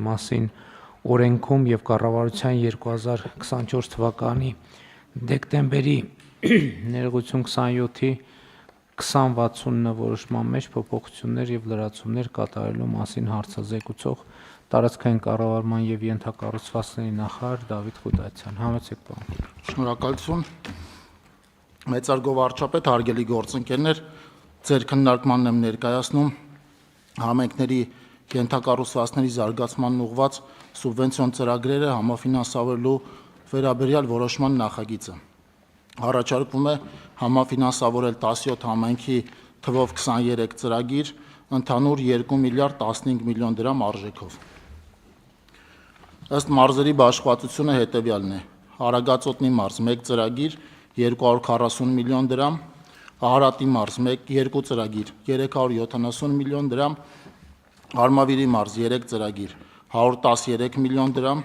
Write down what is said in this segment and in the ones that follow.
մասին օրենքում եւ կառավարության 2024 թվականի դեկտեմբերի ներողություն 27-ի 2060 որոշման մեջ փոփոխություններ եւ լրացումներ կատարելու մասին հարցազեկուցող տարածքային կառավարման եւ ենթակառուցվածքների նախարար Դավիթ Ղուդատյան։ Համեցեք պարոն։ Շնորհակալություն։ Մեծարգո վարչապետ, հարգելի գործընկերներ, ձեր քննարկմանն եմ ներկայացնում համայնքների ենթակառուցվածքների զարգացմանն ուղղված սուբվենցիոն ծրագրերը համաֆինանսավորելու վերաբերյալ որոշման նախագիծը։ Առաջարկվում է համաֆինանսավորել 17 համայնքի թվով 23 ծրագիր ընդհանուր 2 միլիարդ 15 միլիոն դրամ արժեքով։ Ըստ մարզերի բաշխվածությունը հետևյալն է. Արագածոտնի մարզ 1 ծրագիր 240 միլիոն դրամ, Ահարատի մարզ 2 ծրագիր 370 միլիոն դրամ, Արմավիրի մարզ 3 ծրագիր 113 միլիոն դրամ,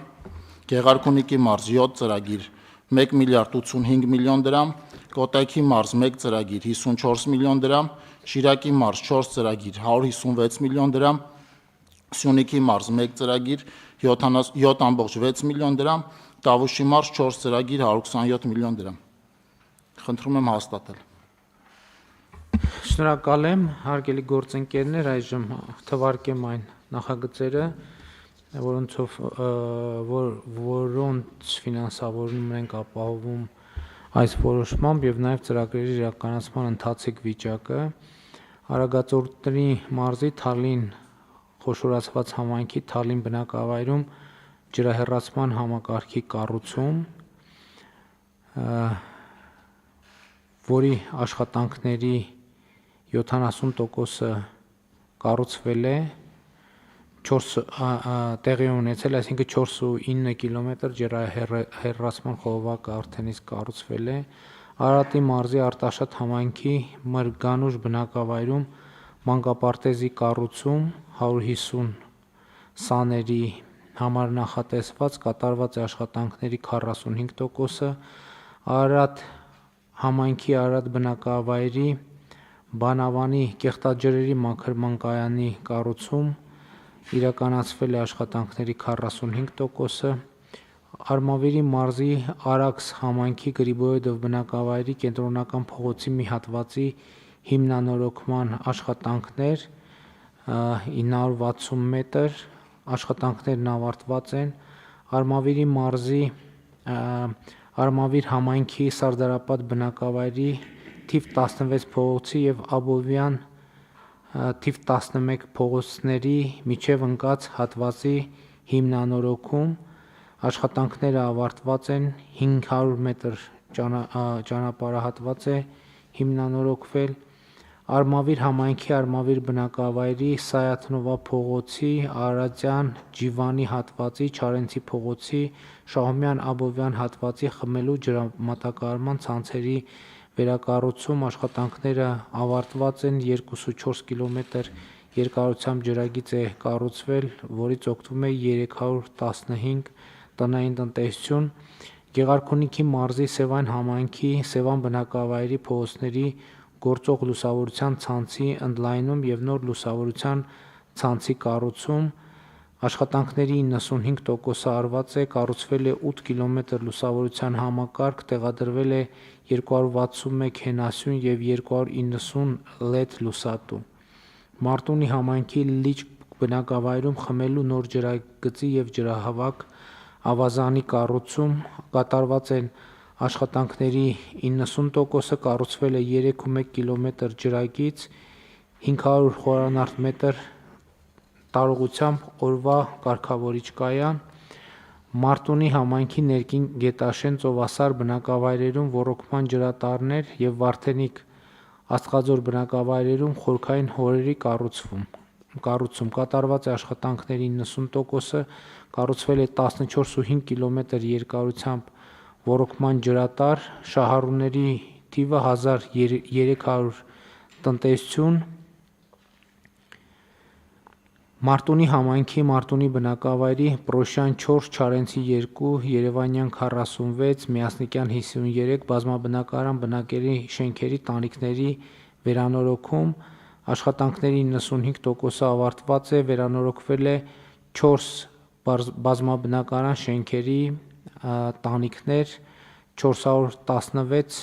Գեղարքունիքի մարզ 7 ծրագիր 1 միլիարդ 85 միլիոն դրամ, Կոտայքի մարզ 1 ծրագիր 54 միլիոն դրամ, Շիրակի մարզ 4 ծրագիր 156 միլիոն դրամ, Սյունիքի մարզ 1 ծրագիր 7.6 միլիոն դրամ, Տավուշի մարզ 4 ծրագիր 127 միլիոն դրամ։ Խնդրում եմ հաստատել։ Շնորհակալ եմ, հարգելի գործընկերներ, այժմ թվարկեմ այն նախագծերը, որոնց ֆինանսավորումն ենք ապահովում այս որոշմամբ եւ նաեւ ծրագրերի իրականացման ընթացիկ վիճակը։ Արագածոտնի մարզի Թալին խոշորացված համայնքի Թալին բնակավայրում ջրահեռացման համակարգի կառուցում, որի աշխատանքների 70%-ը կառուցվել է, տեղի ունեցել, այսինքն 4.9 կիլոմետր ջրահեռացման խողովակը արդեն իսկ կառուցվել է։ Արարատի մարզի Արտաշատ համայնքի Մրգանուշ բնակավայրում մանկապարտեզի կառուցում 150 սաների համար նախատեսված կատարված է աշխատանքների 45%-ը, Արարատ համայնքի Արարատ բնակավայրի Բանավանի կեղտաջրերի մաքրման կայանի կառուցում իրականացվել է աշխատանքների 45%-ը, Արմավիրի մարզի Արաքս համայնքի Գրիբոյեդով բնակավայրի կենտրոնական փողոցի մի հատվածի հիմնանորոգման աշխատանքներ 960 մետր, աշխատանքներն ավարտված են, Արմավիրի մարզի Արմավիր համայնքի Սարդարապատ բնակավայրի թիվ 16 փողոցի եւ Աբովյան թիվ 11 փողոցների միջև ընկած հատվածի հիմնանորոգում, աշխատանքները ավարտված են, 500 մետր ճանապարհահատված է հիմնանորոգվել, Արմավիր համայնքի Արմավիր բնակավայրի Սայաթնովա փողոցի Արարատյան Ջիվանի հատվածի Չարենցի փողոցի Շահումյան Աբովյան հատվածի խմելու ջրամատակարարման ցանցերի վերակառուցում, աշխատանքները ավարտված են, 2.4 կիլոմետր երկարությամբ ջրագիծ է կառուցվել, որից օգտվում է 315 տնային տնտեսություն, Գեղարքունիքի մարզի Սևան համայնքի Սևան բնակավայրի փողոցների գործող լուսավորության ցանցի ընդլայնում եւ նոր լուսավորության ցանցի կառուցում, աշխատանքների 95%-ը արված է, կառուցվել է 8 կիլոմետր լուսավորության համակարգ, տեղադրվել է 261 հենասյուն եւ 290 LED լուսատու։ Մարտունի համայնքի Լիճ բնակավայրում խմելու նոր ջրագծի եւ ջրահավաք ավազանի կառուցում, կատարված են աշխատանքների 90%-ը, կառուցվել է 3.1 կիլոմետր ջրագիծ, 500 խորանարդ մետր տարողությամբ օրվա կարգավորիչ կայան, Մարտունի համայնքի ներքին Գետաշեն ծովասար բնակավայրերում ոռոգման ջրատարներ եւ Վարդենիկ Աստղաձոր բնակավայրերում խորքային հորերի կառուցում, կատարված է աշխատանքների 90%-ը, կառուցվել է 14.5 կիլոմետր երկարությամբ ոռոգման ջրատար, շահառուների թիվը 1300 տնտեսություն, Մարտունի համայնքի Մարտունի բնակավայրի Պրոշյան 4, Չարենցի 2, Երևանյան 46, Միասնիկյան 53 բազմաբնակարան բնակելի շենքերի տանիքների վերանորոգում, աշխատանքների 95%-ը ավարտված է, վերանորոգվել է 4 բազմաբնակարան շենքերի տանիքներ 416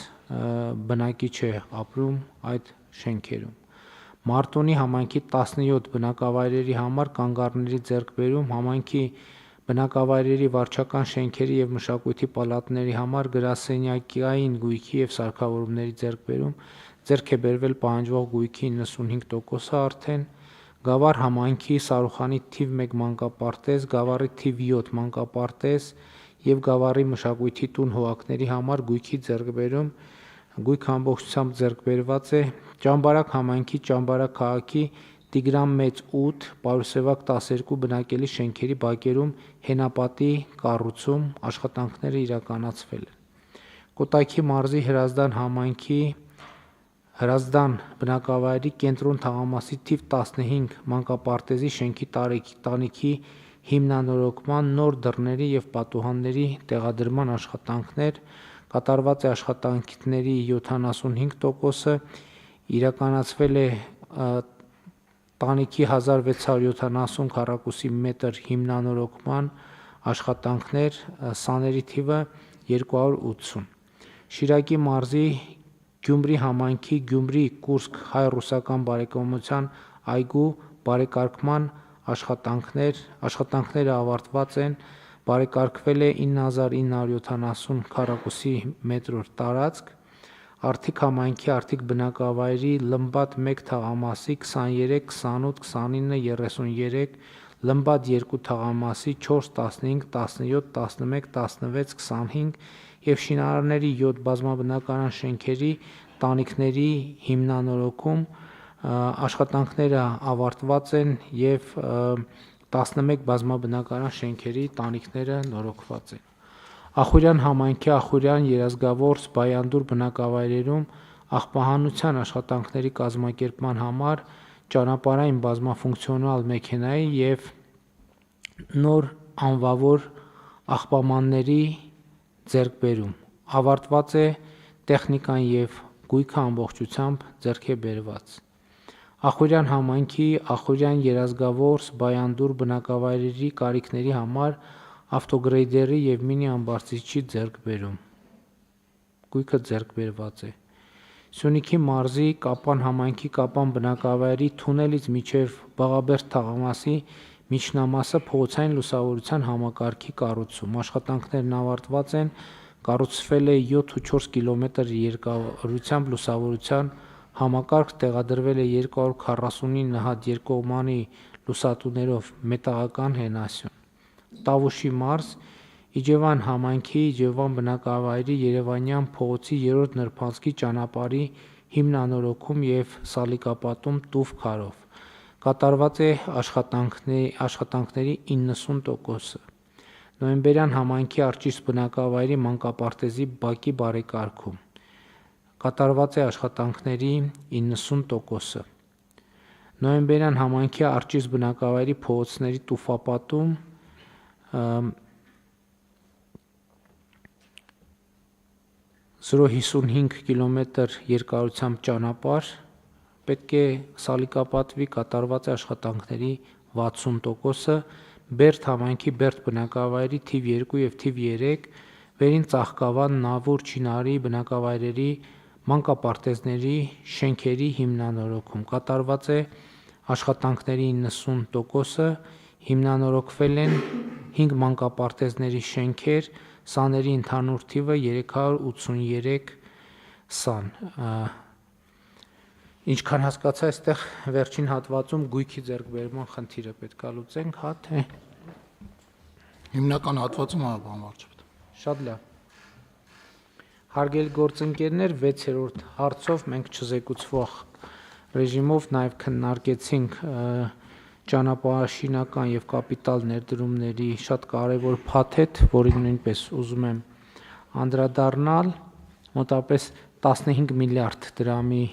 բնակիչ է ապրում այդ շենքերում։ Մարտունի համայնքի 17 բնակավայրերի համար կանգառների ձեռքբերում, համայնքի բնակավայրերի վարչական շենքերի և մշակույթի պալատների համար գրասենյակային գույքի և սարքավորումների ձեռքբերում, ձեռք է բերվել պահանջվող գույքի 95%-ը արդեն, Գավառ համայնքի Սարուխանի թիվ 1 մանկապարտեզ, Գավառի թիվ 7 մանկապարտեզ և Գավառի մշակույթի տուն հողակների համար գույքի ձեռքբերում, գույքը ամբողջությամբ ձեռքբերված է, Ճամբարակ համայնքի Ճամբարակ քաղաքի Տիգրան Մեծ 8, Պարուսևակ 12 բնակելի շենքերի բակերում հենապատի կառուցում, աշխատանքները իրականացվել են։ Կոտայքի մարզի Հրազդան համայնքի Հրազդան բնակավայրի Կենտրոն թաղամասի թիվ 15 մանկապարտեզի շենքի տանիքի հիմնանորոգման, նոր դռների և պատուհանների տեղադրման աշխատանքներ, կատարված է աշխատանքների 75%-ը, իրականացվել է տանիքի 1670 քառակուսի մետր հիմնանորոգման աշխատանքներ, սաների թիվը 280։ Շիրակի մարզի Գյումրի համայնքի Գյումրի-Կուրսկ հայ-ռուսական բարեկամության այգու բարեկարգման աշխատանքները ավարտված են, բարեկարգվել է 9970 քառակուսի մետր տարածք, Արթիկ համայնքի Արթիկ բնակավայրի Լմբադ 1 թաղամասի 23, 28, 29, 33, Լմբադ 2 թաղամասի 4, 15, 17, 11, 16, 25 և շինարարների 7 բազմաբնակարան շենքերի տանիքների հիմնանորոգում, աշխատանքները ավարտված են և 11 բազմաբնակարան շենքերի տանիքները նորոգված են։ Ախուրյան համայնքի Ախուրյան, Երազգավորս, Բայանդուր բնակավայրերում աղբահանության աշխատանքների կազմակերպման համար ճանապարհային բազմաֆունկցիոնալ մեքենայի և նոր անվավոր աղբամանների ձեռքբերում, ավարտված է տեխնիկան և գույքը ամբողջությամբ ձեռք է բերված։ Ախուրյան համայնքի Ախուրյան, Երազգավորս, Բայանդուր բնակավայրերի կարիքների համար ավտոգրեյդերի և մինի ամբարձիչի ձեռքբերում, գույքը ձեռք բերված է։ Սյունիքի մարզի Կապան համայնքի Կապան բնակավայրի թունելից մինչև Բաղաբերդ թաղամասի միջնամասը փողոցային լուսավորության համակարգի կառուցում, աշխատանքներն ավարտված են, կառուցվել է 7,4 կմ երկարությամբ լուսավորության համակարգ, տեղադրվել է 249 հատ երկկողմանի լուսատուներով մետաղական հենասյուն։ Տավուշի մարզ Իջևան համայնքի Իջևան բնակավայրի Երևանյան փողոցի 3-րդ նրբանցքի ճանապարհի հիմնանորոգում և սալիկապատում տուֆ քարով, կատարված է աշխատանքների 90%-ը։ Նոյեմբերյան համայնքի Արջիս բնակավայրի մանկապարտեզի բակի բարեկարգում, կատարված է աշխատանքների 90%-ը։ Նոյեմբերյան համայնքի Արջիս բնակավայրի փողոցների տուֆապատում, 0,55 կմ երկարությամբ ճանապարհ պետք է սալիկապատվի, կատարված է աշխատանքների 60%-ը, Բերդ համայնքի Բերդ բնակավայրի թիվ 2 և թիվ 3 Վերին Ծաղկավան, Նավուր, Չինարի բնակավայրերի մանկապարտեզների շենքերի հիմնանորոգում, կատարված է աշխատանքների 90%-ը, հիմնանորոգվել են 5 մանկապարտեզների շենքեր, սաների ընդհանուր թիվը 383 սան։ Ինչքան հասկացա, այստեղ վերջին հատվածում գույքի ձեռքբերման խնդիրը պետք է լուծենք, հա թե։ Հիմնական հատվածում բանվարչապետ։ Շատ լավ։ Հարգելի գործընկերներ, 6-րդ հարցով մենք չզեկուցվող ռեժիմով նաև քննարկեցինք ճանապարհաշինական և կապիտալ ներդրումների շատ կարևոր փաթեթ, որին նույնպես ուզում եմ անդրադառնալ, մոտավորապես 15 միլիարդ դրամի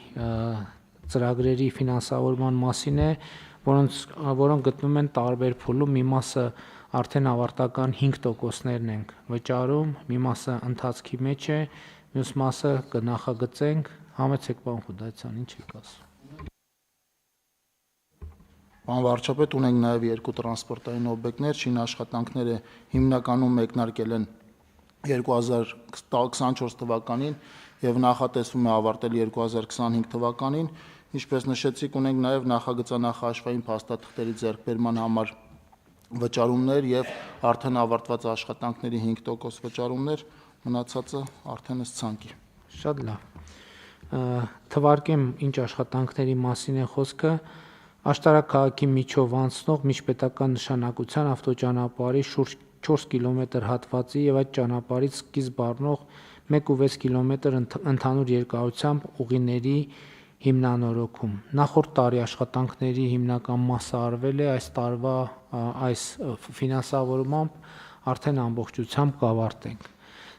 ծրագրերի ֆինանսավորման մասին է, որոնք գտնվում են տարբեր փուլում, մի մասը արդեն ավարտական 5%-ներն ենք վճարում, մի մասը ընթացքի մեջ է, մյուս մասը կնախագծենք, համեցեք պարոն Խուդայցյան, ինչ եք ասում։ Պարոն վարչապետ, ունենք նաև երկու տրանսպորտային օբյեկտներ, շին աշխատանքները հիմնականում մեկնարկել են 2024 թվականին եւ նախատեսվում է ավարտել 2025 թվականին, ինչպես նշեցիք, ունենք նաև նախագծանախաշվային փաստաթղթերի ձեռքբերման համար վճարումներ եւ արդեն ավարտված աշխատանքների 5% վճարումներ, մնացածը արդեն ըստ ցանկի։ Շատ լավ։ Թվարկեմ ինչ աշխատանքների մասին է խոսքը։ Աշտարակ քաղաքի միջով անցնող միջպետական նշանակության ավտոճանապարհի շուրջ 4 կիլոմետր հատվածի եւ այդ ճանապարհից սկիզբ առնող 1.6 կիլոմետր ընդհանուր երկարությամբ ուղիների հիմնանորոգում։ Նախորդ տարի աշխատանքների հիմնական մասը արվել է, այս տարվա այս ֆինանսավորմամբ արդեն ամբողջությամբ կավարտենք։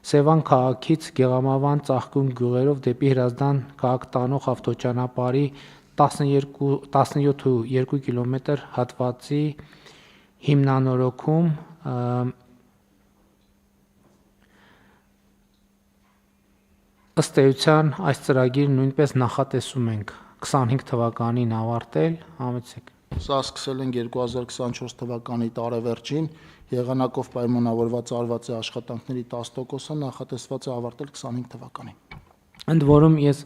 Սևան քաղաքից Գեղամավան ծաղկուն գյուղերով դեպի Հրազդան քաղաք տանող ավտոճանապարհի 17.2 կիլոմետր հատվածի հիմնանորոգում ըստ էության այս ծրագիրը նույնպես նախատեսում ենք 25 թվականին ավարտել, համեցեք։ Սա սկսել ենք 2024 թվականի տարեվերջին, եղանակով պայմանավորված արված է աշխատանքների 10%-ը, նախատեսված է ավարտել 25 թվականին։ Ընդ որում ես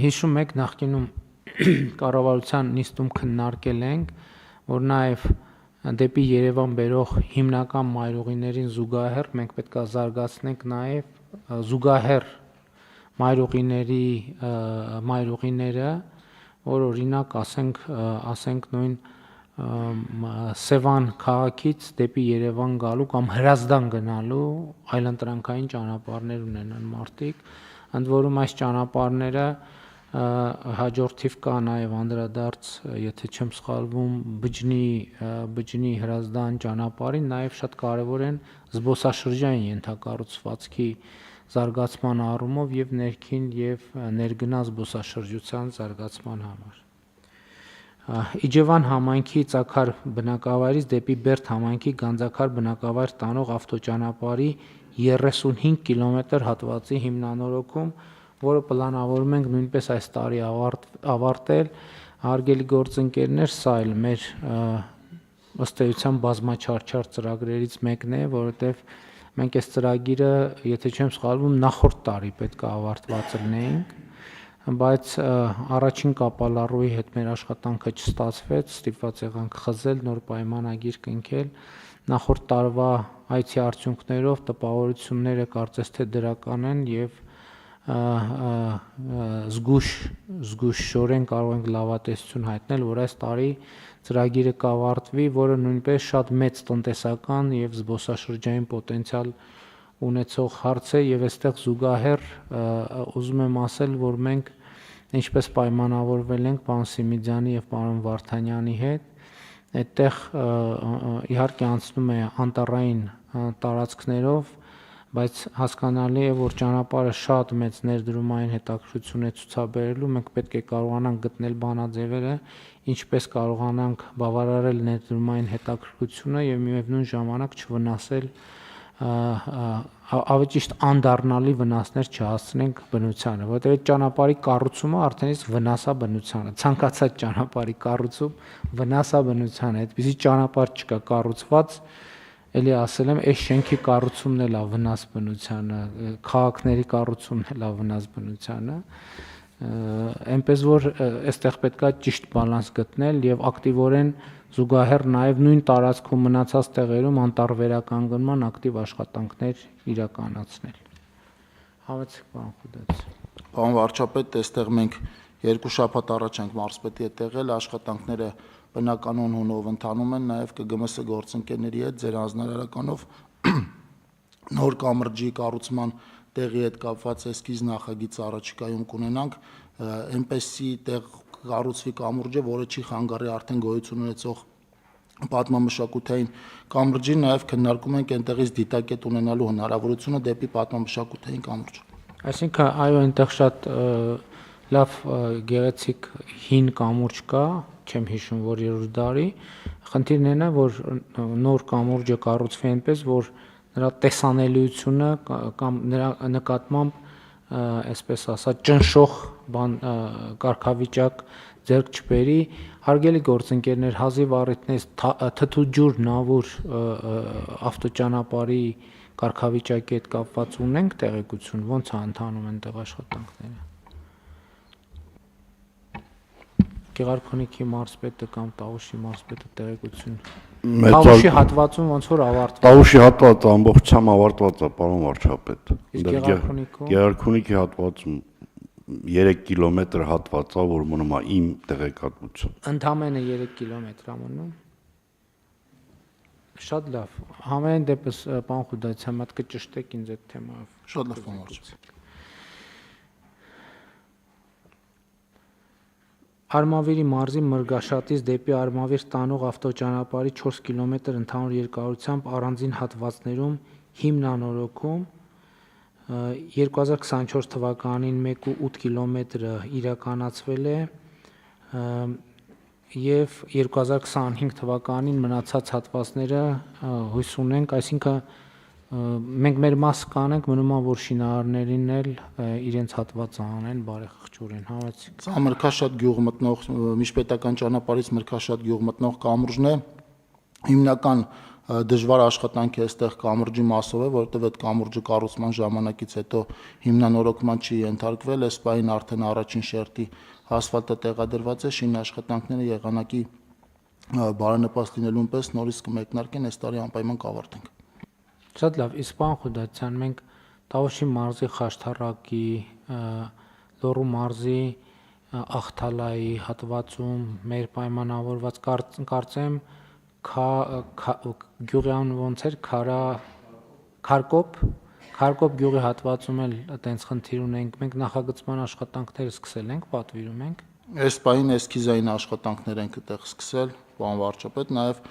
հիշում եք նախկինում կառավարության նիստում քննարկել ենք, որ նաև դեպի Երևան բերող հիմնական մայրուղիներին զուգահեռ մենք պետք է զարգացնենք նաև զուգահեռ մայրուղիները, որ օրինակ ասենք նույն Սևան քաղաքից դեպի Երևան գալու կամ Հրազդան գնալու այլընտրանքային ճանապարհներ ունենան մարդիկ, ընդ որում այս ճանապարհները հաջորդիվ կա նաև անդրադարձ, եթե չեմ սխալվում, Բջջնի Հրազդան ճանապարհին, նաև շատ կարևոր են զբոսաշրջային ենթակառուցվածքի զարգացման առումով եւ ներքին եւ ներգնա զբոսաշրջության զարգացման համար։ Իջևան համայնքի Ծաքար բնակավայրից դեպի Բերդ համայնքի Գանձակար բնակավայր տանող ավտոճանապարհի 35 կիլոմետր հատվածի հիմնանորոգում, որը պլանավորում ենք նույնպես այս տարի ավարտել, հարգելի գործընկերներ, սա էլ մեր ըստ էության բազմաչարչար ծրագրերից մեկն է, որովհետև մենք այս ծրագիրը, եթե չեմ սխալվում, նախորդ տարի պետք է ավարտված լինեինք, բայց առաջին կապալառուի հետ մեր աշխատանքը չստացվեց, ստիպված եղանք խզել, նոր պայմանագիր կնքել, նախորդ տարվա այցի արդյունքներով տպավորությունները կարծես թե դրական են եւ զգուշորեն կարող ենք լավատեսություն հայտնել, որ այս տարի ծրագիրը կավարտվի, որը նույնպես շատ մեծ տնտեսական եւ զբոսաշրջային պոտենցիալ ունեցող հարց է եւ այստեղ զուգահեռ ուզում եմ ասել, որ մենք ինչպես պայմանավորվել ենք պարոն Սիմիդյանի եւ պարոն Վարդանյանի հետ, այդտեղ իհարկե անցնում է անտառային տարածքներով, բայց հասկանալի է, որ ճանապարհը շատ մեծ ներդրումային հետաքրքրություն է ցուցաբերելու, մենք պետք է կարողանանք գտնել բանաձևերը, ինչպես կարողանանք բավարարել ներդրումային հետաքրքրությունը եւ միևնույն ժամանակ չվնասել ավելի ճիշտ անդառնալի վնասներ չհասցնենք բնությանը, որովհետեւ այդ ճանապարհի կառուցումը արդեն իսկ վնասա բնությանը, ցանկացած ճանապարհի կառուցում վնասա բնությանը, այդպիսի ճանապարհ չկա կառուցված, էլի ասել եմ, այս շենքի կառուցումն էլ է վնաս բնությանը, քաղաքների կառուցումն էլ է վնաս բնությանը, այնպես որ այստեղ պետք է ճիշտ բալանս գտնել եւ ակտիվորեն զուգահեռ նաեւ նույն տարածքում մնացած տեղերում անտառվերականգնման ակտիվ աշխատանքներ իրականացնել։ Համեցեք, պարոն Խուդաց։ Պարոն վարչապետ, այստեղ մենք երկու շաբաթ առաջ ենք մարզպետի հետ եղել, աշխատանքները բնականon հունով ընթանում են, նաև ԿԳՄՍ գործընկերների հետ ձեր հանձնարարականով նոր կամրջի կառուցման տեղի հետ կապված էսքիզ նախագիծ առաջիկայում կունենանք, այնպեսի տեղ կառուցվի կամուրջը, որը չի խանգարի արդեն գոյություն ունեցող պատմամշակութային կամրջին, նաև քննարկում ենք այնտեղից դիտակետ ունենալու հնարավորությունը դեպի պատմամշակութային կամուրջ։ Այսինքն, այո, այնտեղ շատ լավ գեղեցիկ հին կամուրջ կա, չեմ հիշում, որ 3-րդ դարի, խնդիրն այն է, որ նոր կամուրջը կառուցվի այնպես, որ նրա տեսանելիությունը կամ նրա նկատմամբ այսպես ասած ճնշող կարգավիճակ ձեռք չբերի։ Հարգելի գործընկերներ, հազիվ առիթներից Թթուջուր Նավուր ավտոճանապարհի կարգավիճակի հետ կապված ունենք տեղեկություն, ո՞նց է ընթանում այնտեղ աշխատանքները։ Գեղարքունիքի մարզպետը կամ Տավուշի մարզպետը տեղեկություն։ Տավուշի հատվածում ոնց որ ավարտվել։ Տավուշի հատվածը ամբողջությամբ ավարտված է, պարոն վարչապետ։ Գեղարքունիքում Գեղարքունիքի հատվածում 3 կիլոմետր հատված է, որ մնում է իմ տեղեկատվությամբ։ Ընդամենը 3 կիլոմետր է մնում։ Շատ լավ։ Համենայն դեպս պարոն Խուդայցյան, մատ կճշտեք ինձ այդ թեմայով։ Շատ լավ, պարոն վարչապետ։ Արմավիրի մարզի Մրգաշատից դեպի Արմավիր տանող ավտոճանապարհի 4 կիլոմետր ընդհանուր երկարությամբ առանձին հատվածներում հիմնանորոգում 2024 թվականին 1.8 կիլոմետրը իրականացվել է եւ 2025 թվականին մնացած հատվածները հույս ունենք, այսինքն մենք մեր մասը կանենք, մնում է որ շինարարներին էլ իրենց հատվածը անեն բարեխղճորեն, համեցիկ։ Սա Մրգաշատ գյուղ մտնող միջպետական ճանապարհից Մրգաշատ գյուղ մտնող կամուրջն է։ Հիմնական դժվար աշխատանքը այստեղ կամուրջի մասով է, որովհետև այդ կամուրջը կառուցման ժամանակից հետո հիմնանորոգման չի ենթարկվել, այս պահին արդեն առաջին շերտի ասֆալտը տեղադրված է, շինի աշխատանքները եղանակի բարենպաստ լինելուն պես նորից կմեկնարկեն, այս տարի անպայման կավարտենք։ Շատ լավ, իսկ պարոն Խուդայցյան, մենք Տավուշի մարզի Խաշթարակի, Լոռու մարզի Ախթալայի հատվածում մեր պայմանավորված կարծեմ գյուղյան ոնց էր Քարկոպ գյուղի հատվածում էլ այտենց խնդիր ունենք, մենք նախագծման աշխատանքները սկսել ենք, պատվիրում ենք։ Այս պահին էսքիզային աշխատանքներ ենք այդտեղ սկսել, պարոն վարչապետ, նաև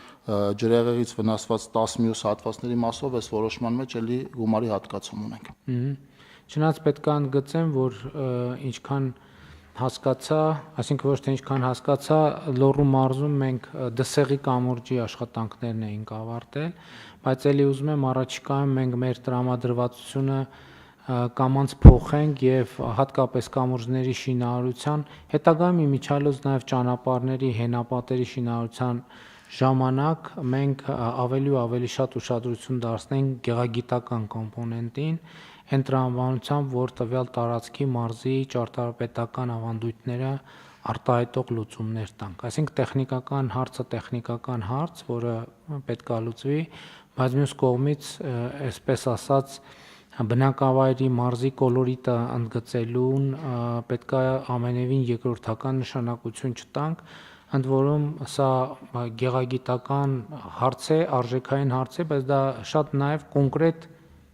ջրեղեղից վնասված 10 մյուս հատվածների մասով այս որոշման մեջ էլի գումարի հատկացում ունենք։ Չնայած պետք է ընդգծեմ, որ ինչքան հասկացա, այսինքն ոչ թե ինչքան հասկացա, Լոռու մարզում մենք Դսեղի կամուրջի աշխատանքներն էինք ավարտել, բայց էլի ուզում եմ առաջիկայում մենք մեր տրամադրվածությունը կամանց փոխենք եւ հատկապես կամուրջների շինարարության, հետագայում իմիջիալոց նաեւ ճանապարհների, հենապատերի շինարարության ժամանակ մենք ավելի ու ավելի շատ ուշադրություն դարձնենք գեղագիտական կոմպոնենտին, այն տրամաբանությամբ, որ տվյալ տարածքի մարզի ճարտարապետական ավանդույթները արտահայտող լուծումներ տանք։ Այսինքն տեխնիկական հարցը տեխնիկական հարց, որը պետք է լուծվի, բայց մյուս կողմից, այսպես ասած, բնակավայրի մարզի կոլորիտը ընդգծելուն պետք է ամենևին երկրորդական նշանակություն չտանք, ընդ որում սա գեղագիտական հարց է, արժեքային հարց է, բայց դա շատ նաև կոնկրետ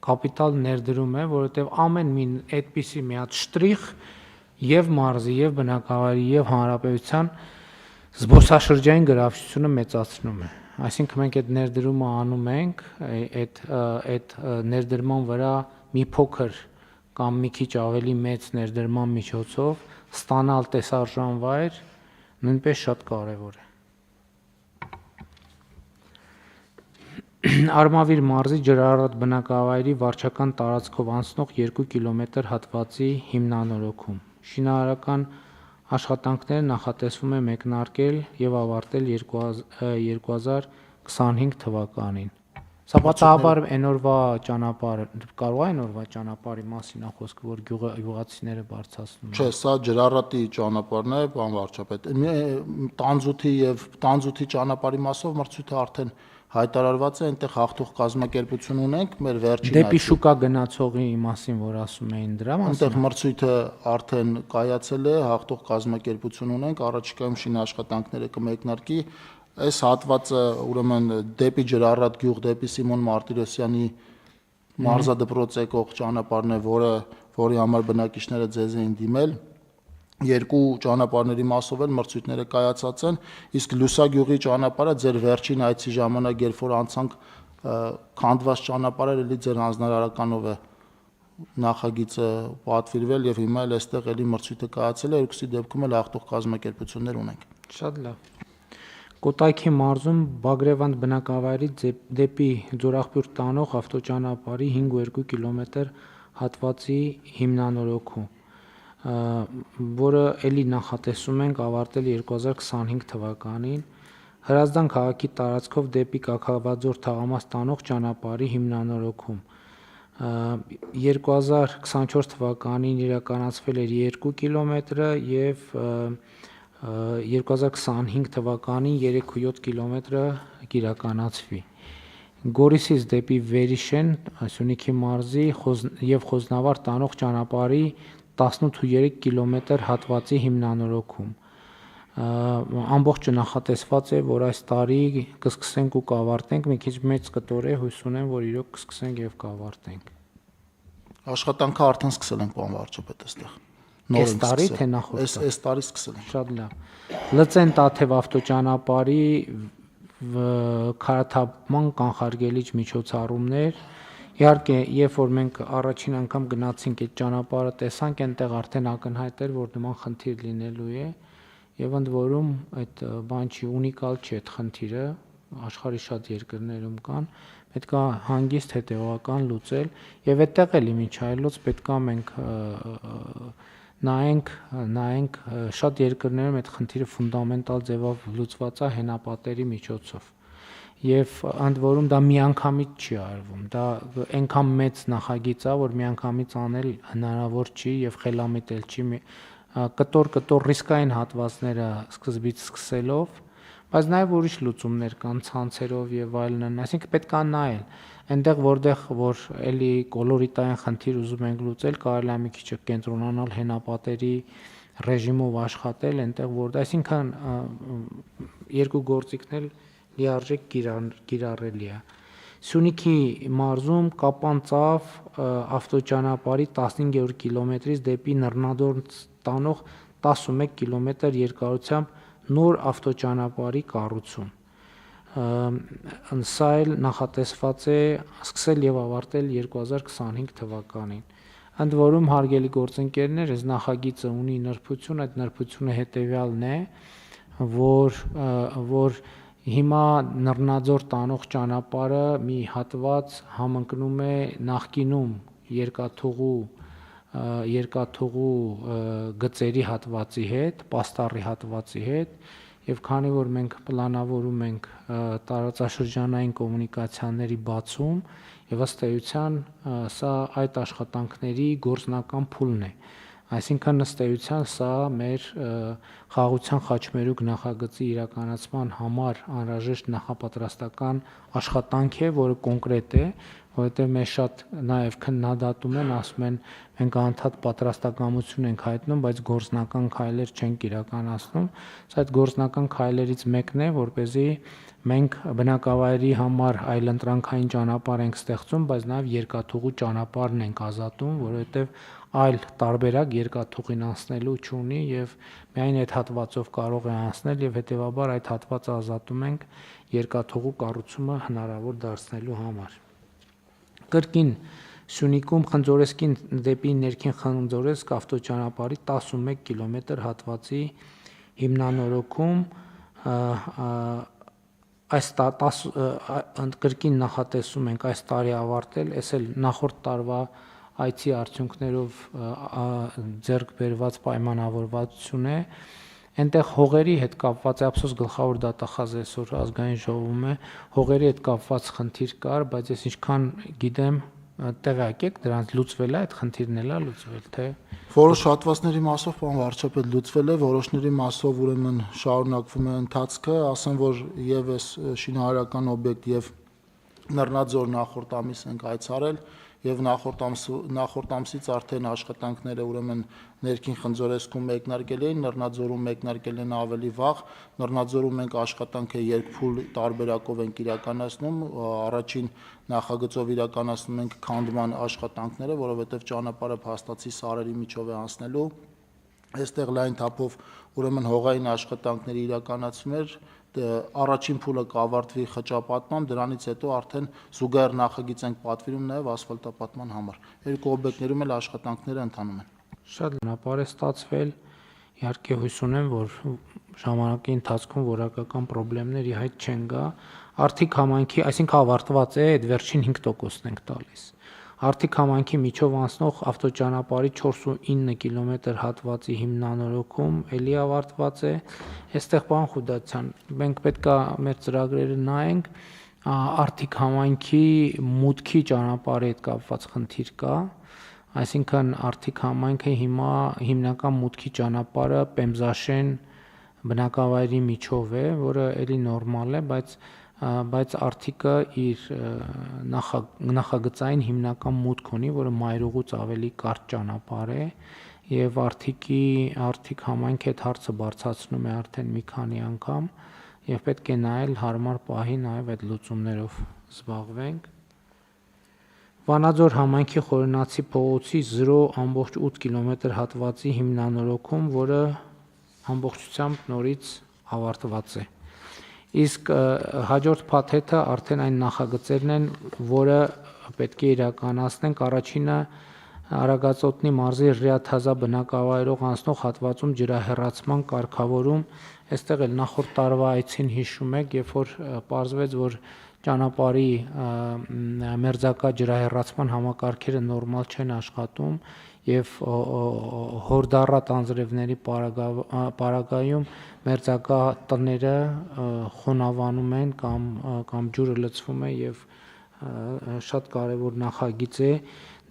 կապիտալ ներդրում է, որովհետև ամեն մի այդպիսի մի հատ շտրիխ եւ մարզի եւ բնակավայրի եւ հանրապետության զբոսաշրջային գրավչությունը մեծացնում է։ Այսինքն մենք այդ ներդրումը անում ենք, այդ ներդրման վրա մի փոքր կամ մի քիչ ավելի մեծ ներդրման միջոցով ստանալ տեսարժան վայր նույնպես շատ կարևոր է։ Արմավիր մարզի ջրառատ բնակավայրի վարչական տարածքով անցնող 2 կիլոմետր հատվածի հիմնանորոգում։ Շինարարական աշխատանքները նախատեսվում է մեկնարկել եւ ավարտել 2025 թվականին։ Սա պատահաբար այն օրվա ճանապարհը, կարող է այն օրվա ճանապարհի մասին է խոսքը, որ գյուղացիները բարձրացնում են։ Չէ, սա ջրառատի ճանապարհն է, պարոն վարչապետ։ Տանձութի եւ տանձութի ճանապարհի մասով մրցույթը արդեն հայտարարված է, այնտեղ հաղթող կազմակերպություն ունենք, մեր վերջին դեպի շուկա գնացողի մասին, որ ասում էին դրա մասին։ Այնտեղ մրցույթը արդեն կայացել է, հաղթող կազմակերպություն ունենք, առաջիկայում շինի աշխատանքները կմեկնարկի։ Այս հատվածը ուրեմն դեպի ջրառատ գյուղ, դեպի Սիմոն Մարտիրոսյանի մարզադպրոց եկող ճանապարհն է, որի համար բնակիչները ձեզ էին դիմել։ Երկու ճանապարհների մասով էլ մրցույթները կայացած են, իսկ Լուսագյուղի ճանապարհը ձեր վերջին այցի ժամանակ, երբ որ անցանք քանդված ճանապարհը, էլի ձեր հանձնարարականով է նախագիծը պատվիրվել եւ հիմա էլ այստեղ էլի մրցույթը կայացել է, երկուսի դեպքում էլ հաղթող կազմակերպություններ ունենք։ Շատ լավ։ Կոտայքի մարզում Բագրևանդ բնակավայրի դեպի Ձորախբյուր տանող ավտոճանապարհի 5.2 կիլոմետր հատվածի հիմնանորոգում։ որը էլի նախատեսում ենք ավարտել 2025 թվականին Հրազդան քաղաքի տարածքով դեպի Կաքավաձոր թաղամաս տանող ճանապարհի հիմնանորոգում 2024 թվականին իրականացվել էր 2 կիլոմետրը եւ 2025 թվականին 3.7 կիլոմետրը կիրականացվի։ Գորիսից դեպի Վերիշեն, Սյունիքի մարզի եւ Խոզնավար տանող ճանապարհի 18.3 կիլոմետր հատվածի հիմնանորոգում։ Ամբողջը նախատեսված է, որ այս տարի կսկսենք ու կավարտենք, մի քիչ մեծ կտոր է, հույս ունեմ, որ իրոք կսկսենք եւ կավարտենք։ Աշխատանքը արդեն սկսել ենք, պարոն վարչապետ, այստեղ։ Այս տարի թե նախորդ։ Այս տարի սկսել ենք։ Շատ լավ։ Լծեն-Տաթև ավտոճանապարհի քարաթափման կանխարգելիչ միջոցառումներ։ Իհարկե, երբ որ մենք առաջին անգամ գնացինք այդ ճանապարհը տեսանք, այնտեղ արդեն ակնհայտ էր, որ նման խնդիր լինելու է, եւ ընդ որում այդ բան չի ունիկալ չի այդ խնդիրը, աշխարհի շատ երկրներում կան, պետք է հանգիստ հետեւական լուծել եւ այդտեղ էլի միջ այլոց պետք է մենք նայենք շատ երկրներում այդ խնդիրը ֆունդամենտալ ձևով լուծված է հենապատերի միջոցով։ Եվ ընդ որում դա միանգամից չի արվում, դա այնքան մեծ նախագիծ է, որ միանգամից անել հնարավոր չի եւ խելամիտ էլ չի, կտոր ռիսկային հատվածները սկզբից սկսելով, բայց նաեւ ուրիշ լուծումներ կան ցանցերով եւ այլն, այսինքն պետք է նայել այնտեղ որտեղ որ էլի կոլորիտային խնդիր ուզում ենք լուծել, կարելի է մի քիչ կենտրոնանալ հենապատերի ռեժիմով աշխատել, այնտեղ որ այսինքն երկու գործիքն էլ լիարժեք կիրառելի է։ Սյունիքի մարզում Կապան-Ծավ ավտոճանապարհի 15-րդ կիլոմետրից դեպի Նռնադոր տանող 11 կիլոմետր երկարությամբ նոր ավտոճանապարհի կառուցում։ Սա էլ նախատեսված է սկսել եւ ավարտել 2025 թվականին։ Ընդ որում հարգելի գործընկերներ, այս նախագիծը ունի նրբություն, այդ նրբությունը հետեւյալն է, որ հիմա Նռնաձոր տանող ճանապարհը մի հատված համընկնում է նախկինում երկաթուղու գծերի հատվածի հետ, պաստառի հատվածի հետ, եւ քանի որ մենք պլանավորում ենք տարածաշրջանային կոմունիկացիաների բացում, եւ ըստ էության սա այդ աշխատանքների գործնական փուլն է։ Այսինքն ըստ էության սա մեր խաղաղության խաչմերուկ նախագծի իրականացման համար անհրաժեշտ նախապատրաստական աշխատանք է, որը կոնկրետ է, որովհետև մեզ շատ նաև քննադատում են, ասում են մենք անդադ պատրաստակամություն ենք հայտնում, բայց գործնական քայլեր չենք իրականացնում։ Սա այդ գործնական քայլերից մեկն է, որպեսզի մենք բնակավայրի համար այլընտրանքային ճանապարհ ենք ստեղծում, բայց նաև երկաթուղու ճանապարհն ենք ազատում, որովհետև այլ տարբերակ երկաթուղին անցնելու չունի եւ միայն այդ հատվածով կարող է անցնել եւ հետեւաբար այդ հատվածը ազատում ենք երկաթուղու կառուցումը հնարավոր դարձնելու համար։ Կրկին Սյունիքում Խնձորեսկին դեպի ներքին Խնձորեսկ ավտոճանապարհի 11 կիլոմետր հատվածի հիմնանորոգում այս կրկին նախատեսում ենք այս տարի ավարտել, այս էլ նախորդ տարվա այցի արդյունքներով ձեռք բերված պայմանավորվածություն է, այնտեղ հողերի հետ կապված է, ափսոս գլխավոր դատախազ այսօր ազգային ժողովում է, հողերի հետ կապված խնդիր կար, բայց ես ինչքան գիտեմ, տեղյակ եք դրանց լուծվել է, այդ խնդիրն էլ է լուծվել, թե որոշ հատվածների մասով պարոն վարչապետ լուծվել է, որոշների մասով ուրեմն շարունակվում է ընթացքը, ասեմ որ եւ այս շինարարական օբյեկտ եւ Նռնաձոր նախորդ ամիս ենք այցարել եւ նախորդ ամսից արդեն աշխատանքները ուրեմն ներքին Խնձորեսկում մեկնարկել էին, Նռնաձորում մեկնարկել են ավելի վաղ, Նռնաձորում մենք աշխատանքը երկփուլ տարբերակով ենք իրականացնում, առաջին նախագծով իրականացնում ենք քանդման աշխատանքները, որովհետեւ ճանապարհը փաստացի սարերի միջով է անցնելու, այստեղ լայն թափով ուրեմն հողային աշխատանքների իրականացումներ առաջին փուլը կավարտվի խճապատմամբ, դրանից հետո արդեն զուգահեռ նախագիծ ենք պատվիրում նաև ասֆալտապատման համար։ Երկու օբյեկտներում էլ աշխատանքները ընթանում են։ Շատ բնապար է ստացվել, իհարկե հույս ունեմ, որ ժամանակի ընթացքում որակական խնդիրներ ի հայտ չեն գա։ Արդիկ համայնքի, այսինքն ավարտված է, այդ վերջին 5%-ն ենք տալիս։ Արթիկ համայնքի միջով անցնող ավտոճանապարհի 4.9 կիլոմետր հատվածի հիմնանորոգում էլի ավարտված է։ Այստեղ պարոն Խուդացյան, մենք պետք է մեր ծրագրերը նայենք, Արթիկ համայնքի մուտքի ճանապարհի հետ կապված խնդիր կա, այսինքն Արթիկ համայնքը հիմա հիմնական մուտքի ճանապարհը Պեմզաշեն բնակավայրի միջով է, որը էլի նորմալ է, բայց Արթիկը իր նախագծային հիմնական մուտք ունի, որը Մայրուղուց ավելի կարճ ճանապարհ է, եւ Արթիկ համայնքը այդ հարցը բարձրացնում է արդեն մի քանի անգամ, եւ պետք է նայել հարմար պահի նաեւ այդ լուծումներով զբաղվենք։ Վանաձոր համայնքի Խորենացի փողոցի 0.8 կիլոմետր հատվածի հիմնանորոգում, որը ամբողջությամբ նորից ավարտված է։ Իսկ հաջորդ փաթեթը արդեն այն նախագծերն են, որը պետք է իրականացնենք։ Առաջինը Արագածոտնի մարզի Ռիաթազա բնակավայրով անցնող հատվածում ջրահեռացման կարգավորում։ Այստեղ էլ նախորդ տարվա այցին հիշում եք, երբ որ պարզվեց, որ ճանապարհի մերձակա ջրահեռացման համակարգերը նորմալ չեն աշխատում եւ հորդառատ անձրևների պարագայում մերձակա տները խոնավանում են կամ ջուրը լցվում է եւ շատ կարեւոր նախագիծ է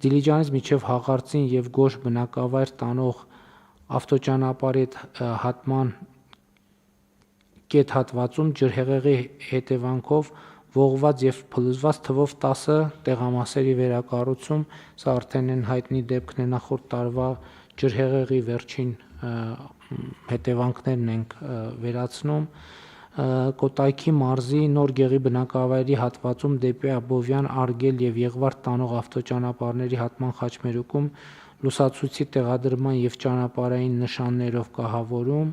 Դիլիջանից մինչեւ Հաղարծին եւ Գոշ բնակավայր տանող ավտոճանապարհի հատման կետ հատվածում ջրհեղեղի հետևանքով ողված եւ փլուզված թվով 10 տեղամասերի վերակառուցում, սա արդեն են հայտնի դեպքն է նախորդ տարվա ջրհեղեղի վերջին հետևանքներն ենք վերացնում, Կոտայքի մարզի Նոր Գեղի բնակավայրի հատվածում դեպի Աբովյան, Արգել եւ Եղվարդ տանող ավտոճանապարհների հատման խաչմերուկում լուսացույցի տեղադրման եւ ճանապարհային նշաններով կահավորում,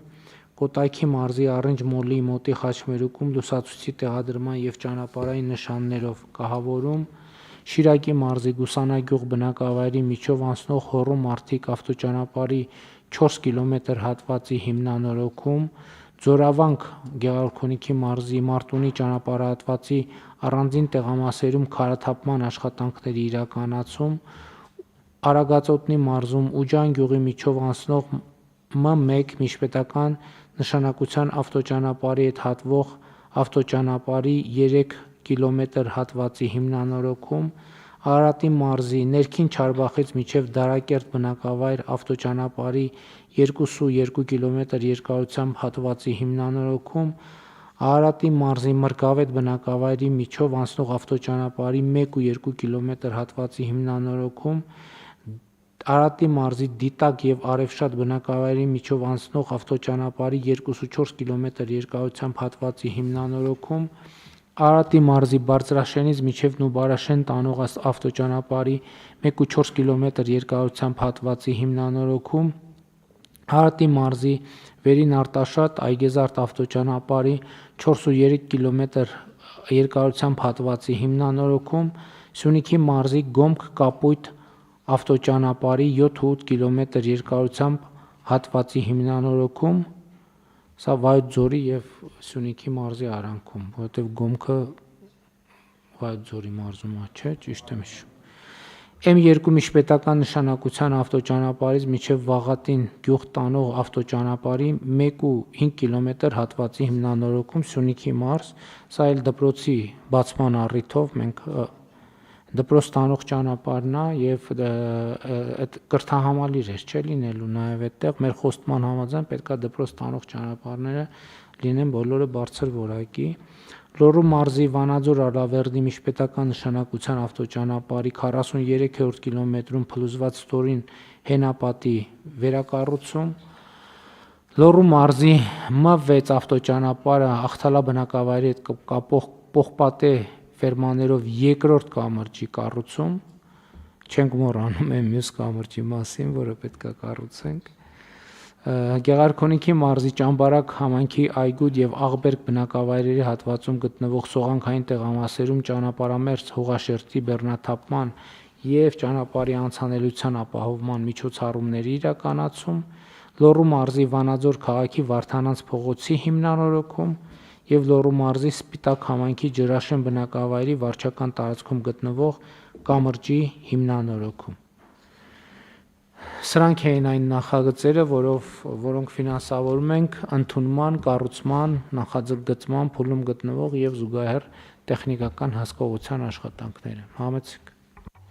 Կոտայքի մարզի Առինջ մոլի մոտի խաչմերուկում լուսացույցի տեղադրման եւ ճանապարհային նշաններով կահավորում, Շիրակի մարզի Գուսանագյուղ բնակավայրի միջով անցնող Հոռոմ Արթիկ ավտոճանապարհի 4 կիլոմետր հատվածի հիմնանորոգում, Ձորավանք Գեղարքունիքի մարզի Մարտունի ճանապարհատվածի առանձին տեղամասերում քարաթափման աշխատանքների իրականացում, Արագածոտնի մարզում Ուջան գյուղի միջով անցնող M1 միջպետական նշանակության ավտոճանապարհի հետ հատվող ավտոճանապարհի 3 կիլոմետր հատվածի հիմնանորոգում, Արարատի մարզի Ներքին Չարբախից մինչև Դարակերտ բնակավայր ավտոճանապարհի 2.2 կիլոմետր երկարությամբ հատվածի հիմնանորոգում, Արարատի մարզի Մրգավետ բնակավայրի միջով անցնող ավտոճանապարհի 1.2 կիլոմետր հատվածի հիմնանորոգում, Արարատի մարզի Դիտակ եւ Արևշատ բնակավայրի միջով անցնող ավտոճանապարհի 2.4 կիլոմետր երկարությամբ հատվածի հիմնանորոգում, Արարատի մարզի Բարձրաշենից մինչև Նուբարաշեն տանող ավտոճանապարհի 1.4 կիլոմետր երկարությամբ հատվածի հիմնանորոգում, Արարատի մարզի Վերին Արտաշատ Այգեզարդ ավտոճանապարհի 4.3 կիլոմետր երկարությամբ հատվածի հիմնանորոգում, Սյունիքի մարզի Գոմք Կապույտ ավտոճանապարհի 7.8 կիլոմետր երկարությամբ հատվածի հիմնանորոգում, սա Վայոց ձորի եւ Սյունիքի մարզի արանքում, որովհետեւ Գոմքը Վայոց ձորի մարզում է, չէ, ճիշտ եմ հիշում։ M2 միջպետական նշանակության ավտոճանապարհից մինչև Վաղատին գյուղ տանող ավտոճանապարհի 1.5 կիլոմետր հատվածի հիմնանորոգում Սյունիքի մարզ, սա էլ դպրոցի բացման առիթով մենք դպրոց տանող ճանապարհն է եւ այդ կրթահամալիր է, չէ՞ լինելու նաեւ այդտեղ մեր խոստման համաձայն պետքա դպրոց տանող ճանապարհները լինեն բոլորը բարձր որակի։ Լոռու մարզի Վանաձոր Արավերդի միջպետական նշանակության ավտոճանապարհի 43-րդ կիլոմետրում փլուզված ստորին հենապատի վերակառուցում, Լոռու մարզի M6 ավտոճանապարհը Աղթալա բնակավայրի հետ կապող Պողպատե ֆերմաներով երկրորդ կամրջի կառուցում, չենք մոռանում այն մյուս կամրջի մասին, որը պետք է կառուցենք, Գեղարքունիքի մարզի Ճամբարակ համայնքի Այգուդ եւ Աղբերք բնակավայրերի հատվածում գտնվող սողանքային տեղամասերում ճանապարհամերձ հողաշերտի բեռնաթափման եւ ճանապարհի անցանելիության ապահովման միջոցառումների իրականացում, Լոռու մարզի Վանաձոր քաղաքի Վարդանանց փողոցի հիմնանորոգում եւ Լոռու մարզի Սպիտակ համայնքի Ջրաշեն բնակավայրի վարչական տարածքում գտնվող կամրջի հիմնանորոգում։ Սրանք էին այն նախագծերը, որոնք ֆինանսավորում ենք ընդունման, կառուցման, նախաձգծման փուլում գտնվող եւ զուգահեռ տեխնիկական հասկողության աշխատանքները։ Համեցեք։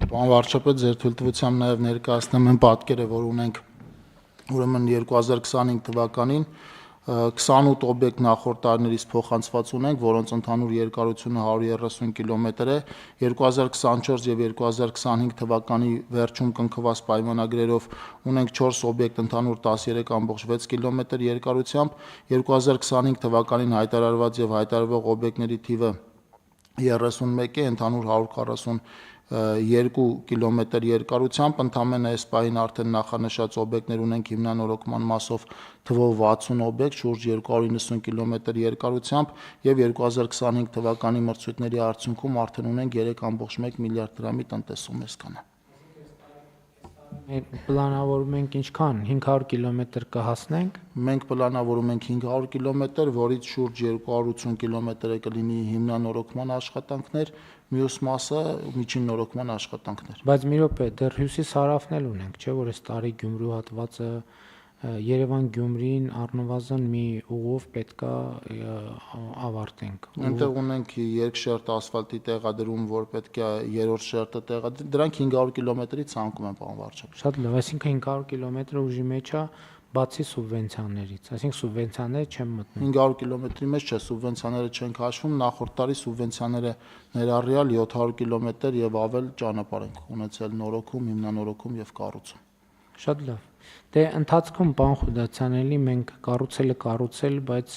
Պարոն վարչապետ, ձեր թույլտվությամբ նաև ներկայացնեմ այն պատկերը, որ ունենք ուրեմն 2025 թվականին 28 օբյեկտ նախորդ տարիներից փոխանցված ունենք, որոնց ընդհանուր երկարությունը 130 կիլոմետր է, 2024 եւ 2025 թվականի վերջում կնքված պայմանագրերով ունենք 4 օբյեկտ ընդհանուր 13.6 կիլոմետր երկարությամբ, 2025 թվականին հայտարարված եւ հայտարարվող օբյեկտների թիվը 31 է, ընդհանուր 142 կիլոմետր երկարությամբ, ընդամենը այս պահին արդեն նախանշած օբյեկտներ ունենք հիմնանորոգման մասով թվով 60 օբյեկտ, շուրջ 290 կիլոմետր երկարությամբ եւ 2025 թվականի մրցույթների արդյունքում արդեն ունենք 3.1 միլիարդ դրամի տնտեսում այսքանը։ Պլանավորում ենք ինչքան 500 կիլոմետր կհասնենք։ Մենք պլանավորում ենք 500 կիլոմետր, որից շուրջ 280 կիլոմետրը կլինի հիմնանորոգման աշխատանքներ, մյուս մասը միջին նորոգման աշխատանքներ։ Բայց մի րոպե, դեռ հյուսիս-հարավն էլ ունենք, չէ՞ որ այս տարի Գյումրու հատվածը Երևան-Գյումրին առնվազն մի ուղով պետքա ավարտենք։ Այնտեղ ունենք երկշերտ ասֆալտի տեղադրում, որ պետք է երրորդ շերտը տեղադրել։ Դրանք 500 կիլոմետրի ցանկում են, պարոն վարչապետ։ Շատ լավ, այսինքն 500 կիլոմետրը ուժի մեջ է բացի սուբվենցիաներից, այսինքն սուբվենցիաները չեն մտնում։ 500 կիլոմետրի մեջ չէ, սուբվենցիաները չեն քաշվում, նախորդ տարի սուբվենցիաները ներառյալ 700 կիլոմետր եւ ավել ճանապարհ ենք ունեցել նորոգում, հիմնանորոգում եւ կառուցում։ Շատ լավ։ Դե ընթացքում պարոն Խուդացյան էլի մենք կառուցել, բայց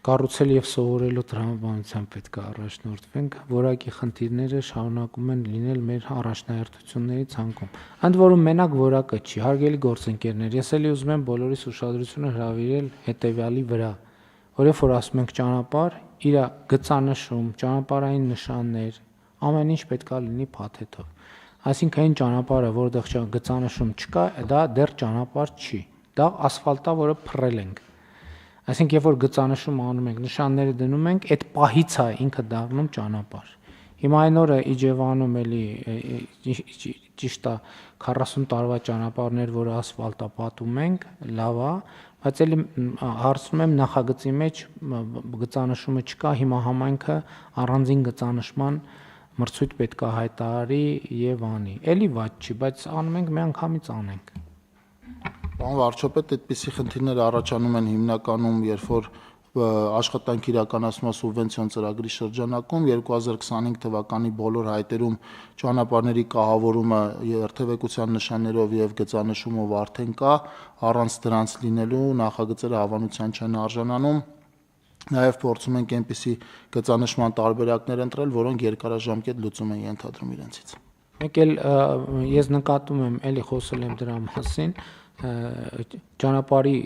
կառուցել եւ սովորելու տրամաբանությամբ պետք է առաջնորդվենք, որակի խնդիրները շարունակում են լինել մեր առաջնահերթությունների ցանկում։ Ընդ որում մենակ որակը չի, հարգելի գործընկերներ, ես էլի ուզում եմ բոլորիս ուշադրությունը հրավիրել հետեւյալի վրա, որ երբ որ ասում ենք ճանապարհ, իր գծանշում, ճանապարհային նշաններ, ամեն ինչ պետք է լինի փաթեթով։ Այսինքն այն ճանապարհը, որտեղ գծանշում չկա, դա դեռ ճանապարհ չի։ Դա ասֆալտա, որը փռել ենք։ Այսինքն երբ որ գծանշում անում ենք, նշանները դնում ենք, այդ պահից է ինքը դառնում ճանապարհ։ Հիմա այն օրը Իջևանում էլի ճիշտ է 40 տարվա ճանապարհներ, որը ասֆալտա պատում ենք, լավ է, բայց էլի հարցնում եմ նախագծի մեջ գծանշումը չկա, հիմա համայնքը առանձին գծանշման մրցույթ պետք է հայտարարի եւ անի։ Էլի ված չի, բայց անում ենք, մի անգամից անենք։ Պարոն վարչապետ, այդպիսի խնդիրներ առաջանում են հիմնականում, երբ որ աշխատանք իրականացնող սուբվենցիոն ծրագրի շրջանակում 2025 թվականի բոլոր հայտերում ճանապարհների կահավորումը երթևեկության նշաններով եւ գծանշումով արդեն կա, առանց դրանց լինելու նախագծերը հավանության չեն արժանանում։ Նաև փորձում ենք այնպիսի գծանշման տարբերակներ ընտրել, որոնք երկարաժամկետ լուծում են ենթադրում իրենցից։ Մեկ էլ ես նկատում եմ, էլի խոսել եմ դրա մասին, ճանապարհի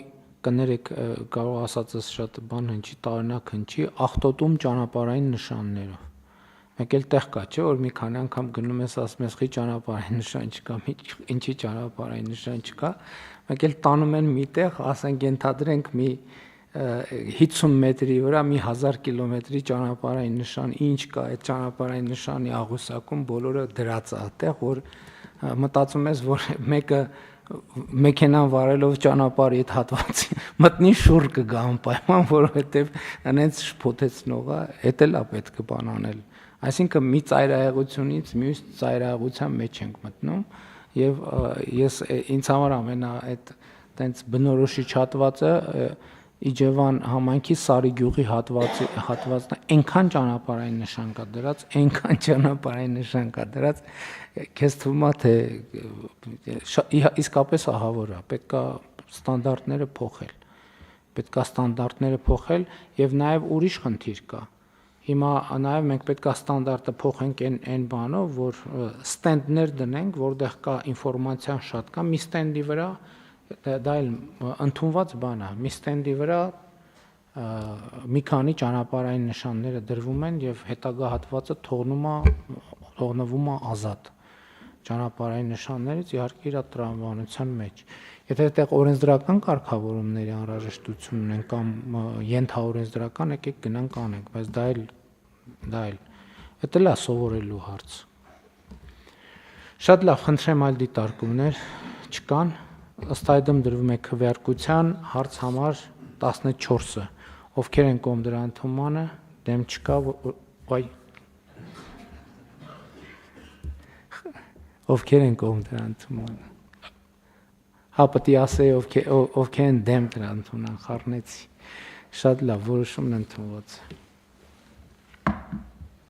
կներեք կարող ասածս շատ բան հնչի, տարօրինակ հնչի, աղտոտում ճանապարհային նշաններով։ Մեկ էլ տեղ կա, չէ՞ որ մի քանի անգամ գնում ես, ասում ես, «Խի ճանապարհային նշան չկա», ինչի ճանապարհային նշան չկա։ Մեկ էլ տանում են միտեղ, ասենք ենթադրենք մի 50 մետրի վրա մի 1000 կիլոմետրի ճանապարհային նշան, ինչ կա այդ ճանապարհային նշանի աղյուսակում, բոլորը դրած է այդտեղ, որ մտածում ես, որ մեկը մեքենան վարելով ճանապարհի այդ հատվածի մտնի շուռ կգա անպայման, որովհետև այնց շփոթեցնող է, դա էլ է պետք է բան անել։ Այսինքն մի ծայրահեղությունից մյուս ծայրահեղության մեջ ենք մտնում եւ ես ինձ համար ամենա այդ տենց բնորոշիչ հատվածը Իջևան համայնքի Սարի գյուղի հատվածն է, այնքան ճանապարհային նշան կա դրած, այնքան ճանապարհային նշան կա դրած, քեզ թվում է թե իսկապես ահավոր է, պետքա ստանդարտները փոխել, եւ նաեւ ուրիշ խնդիր կա։ Հիմա նաեւ մենք պետքա ստանդարտը փոխենք այն բանով, որ ստենդներ դնենք, որտեղ կա ինֆորմացիան շատ կա, մի ստենդի վրա դա էլ ընդունված բան է, մի ստենդի վրա մի քանի ճանապարհային նշանները դրվում են եւ հետագա հատվածը թողնվում է ազատ ճանապարհային նշաններից, իհարկե իր տրամաբանության մեջ։ Եթե այդտեղ օրենսդրական կարգավորումների անհրաժեշտություն ունեն կամ ենթաօրենսդրական, եկեք գնանք անենք, բայց դա էլ Դա լա սովորելու հարց։ Շատ լավ, խնդրեմ այլ դիտարկումներ չկան։ Ըստ այդմ դրվում է քվեարկության հարց համար 14-ը։ Ովքեր են կողմ դրա ընդունմանը, դեմ չկա, ովքեր են կողմ դրա ընդունմանը։ Հա, պետք է ասեի ովքեր են դեմ դրա ընդունման, խառնեցի։ Շատ լավ, որոշումն ընդունված է։